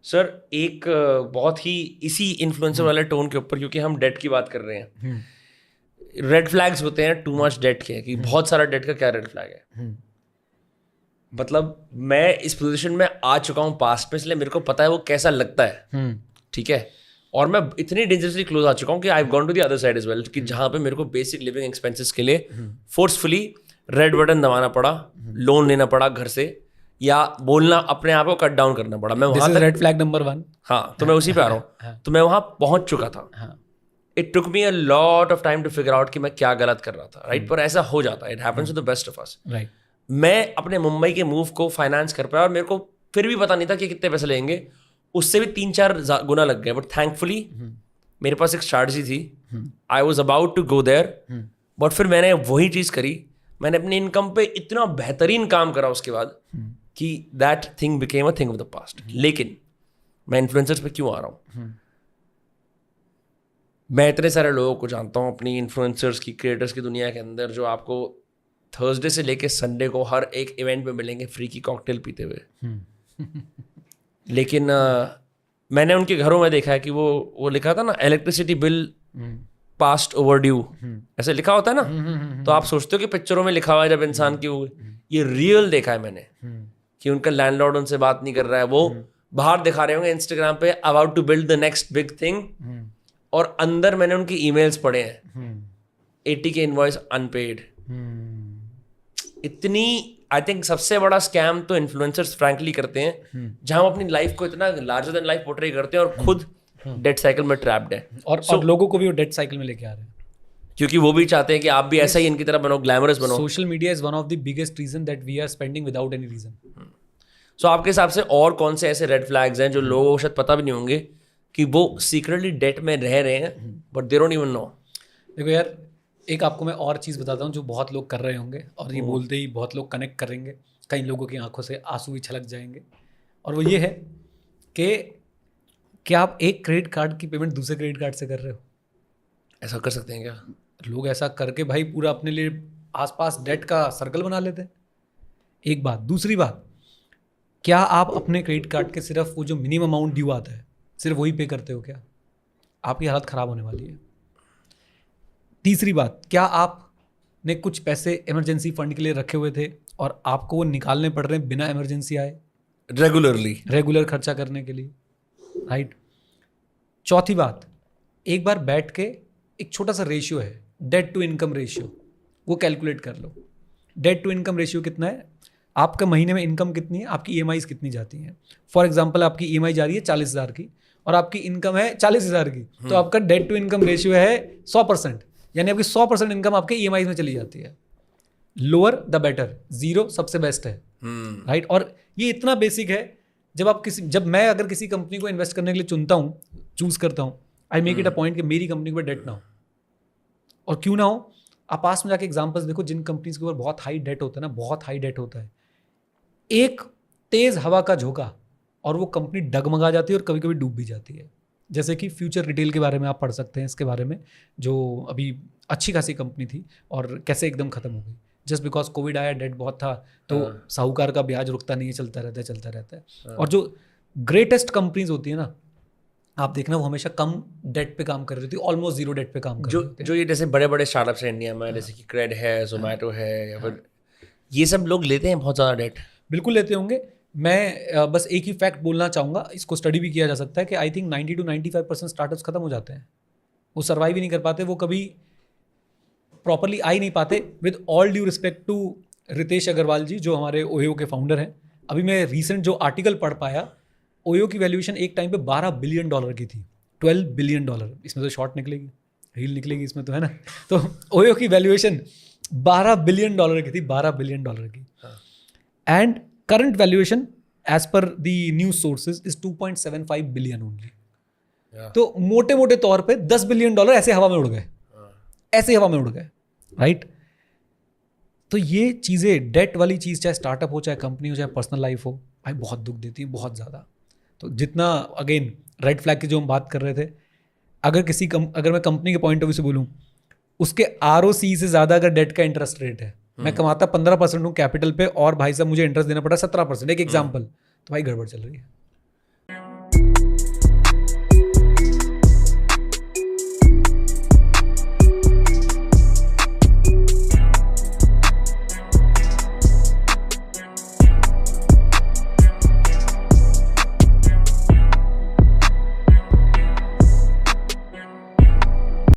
Sir एक बहुत ही इसी इन्फ्लुएंसर वाले टोन के ऊपर, क्योंकि हम डेट की बात कर रहे हैं, रेड फ्लैग्स होते हैं टू मच डेट के, कि बहुत सारा डेट का क्या रेड फ्लैग है। मतलब मैं इस पोजीशन में आ चुका हूँ पास्ट में, इसलिए मेरे को पता है वो कैसा लगता है, ठीक है। और मैं इतनी डेंजरसली क्लोज आ चुका हूँ कि I have gone to the other side as well, कि जहाँ पे मेरे को बेसिक लिविंग एक्सपेंसेस के लिए फोर्सफुली रेड बटन दबाना पड़ा, लोन लेना पड़ा घर से, या बोलना अपने आप को कट डाउन करना पड़ा। मैं वहां तक रेड फ्लैग नंबर 1। हाँ, तो मैं उसी पे आ रहा हूँ। तो मैं वहां पहुंच चुका था। It took me a lot of time to figure out कि मैं क्या गलत कर रहा था, राइट। पर ऐसा हो जाता है, it happens to the best of us, right. मैं अपने मुंबई के मूव को फाइनेंस कर पाया, और मेरे को फिर भी पता नहीं था कि कितने पैसे लेंगे, उससे भी 3-4 गुना लग गए। बट थैंकफुली मेरे पास एक स्ट्रैटेजी थी, I was about to go there, but फिर मैंने वही चीज़ करी। मैंने अपनी इनकम पे इतना बेहतरीन काम करा उसके बाद कि that thing became a thing of the past. लेकिन मैं इन्फ्लुएंसर्स पे क्यों आ रहा हूँ, मैं इतने सारे लोगों को जानता हूँ अपनी इन्फ्लुएंसर्स की, क्रिएटर्स की दुनिया के अंदर, जो आपको थर्सडे से लेके संडे को हर एक इवेंट में मिलेंगे फ्री की कॉकटेल पीते हुए। लेकिन मैंने उनके घरों में देखा है कि वो लिखा था ना, electricity bill past over due, ऐसे लिखा होता है ना। तो आप सोचते हो कि पिक्चरों में लिखा हुआ है जब इंसान की, वो ये रियल देखा है मैंने, कि उनका लैंडलॉर्ड उनसे बात नहीं कर रहा है, वो बाहर दिखा रहे होंगे इंस्टाग्राम पे about to build the next big thing, और अंदर मैंने उनकी ईमेल्स पढ़े हैं, 80 के इनवॉइस अनपेड। इतनी आई थिंक सबसे बड़ा स्कैम तो इन्फ्लुएंसर्स फ्रैंकली करते हैं, जहां हम अपनी लाइफ को इतना लार्जर देन लाइफ पोर्ट्रे करते हैं और खुद डेट साइकिल में ट्रैप्ड है। और लोगों को भी वो डेट साइकिल में लेके आ रहे हैं, क्योंकि वो भी चाहते हैं कि आप भी ऐसा ही इनकी तरह बनो, ग्लैमरस बनो। Social media is one of the biggest reason that we are spending without any reason. So आपके हिसाब से और कौन से ऐसे रेड फ्लैग्स हैं जो लोगों को शायद पता भी नहीं होंगे कि वो सीक्रेटली डेट में रह रहे हैं, but they don't even know? देखो यार, एक आपको मैं और चीज़ बताता हूँ जो बहुत लोग कर रहे होंगे, और ये बोलते ही बहुत लोग कनेक्ट करेंगे, कई लोगों की आंखों से आंसू भी छलक जाएंगे। और वो ये है कि क्या आप एक क्रेडिट कार्ड की पेमेंट दूसरे क्रेडिट कार्ड से कर रहे हो? ऐसा कर सकते हैं क्या? लोग ऐसा करके भाई पूरा अपने लिए आसपास डेट का सर्कल बना लेते हैं। एक बात। दूसरी बात, क्या आप अपने क्रेडिट कार्ड के सिर्फ वो जो मिनिमम अमाउंट ड्यू आता है सिर्फ वही पे करते हो क्या? आपकी हालत ख़राब होने वाली है। तीसरी बात, क्या आपने कुछ पैसे इमरजेंसी फंड के लिए रखे हुए थे और आपको वो निकालने पड़ रहे हैं बिना इमरजेंसी आए, रेगुलर खर्चा करने के लिए, राइट? चौथी बात, एक बार बैठ के एक छोटा सा रेशियो है, डेट टू इनकम रेशियो, वो कैलकुलेट कर लो। डेट टू इनकम रेशियो कितना है? आपका महीने में इनकम कितनी है, आपकी EMIs कितनी जाती हैं। फॉर एग्जांपल आपकी EMI जा रही है 40,000 की और आपकी इनकम है 40,000 की, तो आपका डेट टू इनकम रेशियो है 100%, यानी आपकी 100% इनकम आपके EMIs में चली जाती है। लोअर द बेटर, 0 सबसे बेस्ट है, राइट? और ये इतना बेसिक है, जब मैं अगर किसी कंपनी को इन्वेस्ट करने के लिए चूज करता हूँ, I make it a point कि मेरी कंपनी पर डेट ना हो। और क्यों ना हो, आप पास में जाके एग्जांपल्स देखो जिन कंपनीज के ऊपर बहुत हाई डेट होता है ना, बहुत हाई डेट होता है, एक तेज हवा का झोंका और वो कंपनी डगमगा जाती है और कभी कभी डूब भी जाती है। जैसे कि फ्यूचर रिटेल के बारे में आप पढ़ सकते हैं, इसके बारे में, जो अभी अच्छी खासी कंपनी थी और कैसे एकदम खत्म हो गई जस्ट बिकॉज कोविड आया, डेट बहुत था, तो साहूकार का ब्याज रुकता नहीं है, चलता रहता है। और जो ग्रेटेस्ट कंपनीज होती है ना, आप देखना वो हमेशा कम डेट पे काम कर रही थी, ऑलमोस्ट 0 डेट पे काम कर रही थी। जो ये जैसे बड़े बड़े स्टार्टअप्स हैं इंडिया में, जैसे कि क्रेड है, जोमेटो है, या फिर ये सब लोग लेते हैं बहुत ज़्यादा डेट? बिल्कुल लेते होंगे। मैं बस एक ही फैक्ट बोलना चाहूँगा, इसको स्टडी भी किया जा सकता है कि आई थिंक 90 to 95% स्टार्टअप्स खत्म हो जाते हैं, वो सर्वाइव ही नहीं कर पाते, वो कभी प्रॉपरली आ ही नहीं पाते। With all due respect to Ritesh Agarwal ji, जो हमारे ओयो के फाउंडर हैं, अभी मैं रिसेंट जो आर्टिकल पढ़ पाया, ओयो की वैल्यूएशन एक टाइम पे $12 बिलियन की थी, $12 बिलियन। इसमें तो शॉर्ट निकलेगी, रील निकलेगी इसमें तो, है ना? तो ओयो की वैल्यूएशन $12 बिलियन की थी, $12 बिलियन की। And current valuation as per the news sources is 2.75 billion only. तो मोटे मोटे तौर पे $10 बिलियन ऐसे हवा में उड़ गए, ऐसे हवा में उड़ गए, राइट? तो ये चीज़ें, डेट वाली चीज़, चाहे स्टार्टअप हो, चाहे कंपनी हो, चाहे पर्सनल लाइफ हो, भाई बहुत दुख देती है, बहुत ज़्यादा। तो जितना, अगेन रेड फ्लैग की जो हम बात कर रहे थे, अगर मैं कंपनी के पॉइंट ऑफ व्यू से बोलूँ, उसके ROC से ज़्यादा अगर डेट का इंटरेस्ट रेट है, मैं कमाता 15% हूँ कैपिटल पे और भाई साहब मुझे इंटरेस्ट देना पड़ा 17%, एक एग्जाम्पल, तो भाई गड़बड़ चल रही है।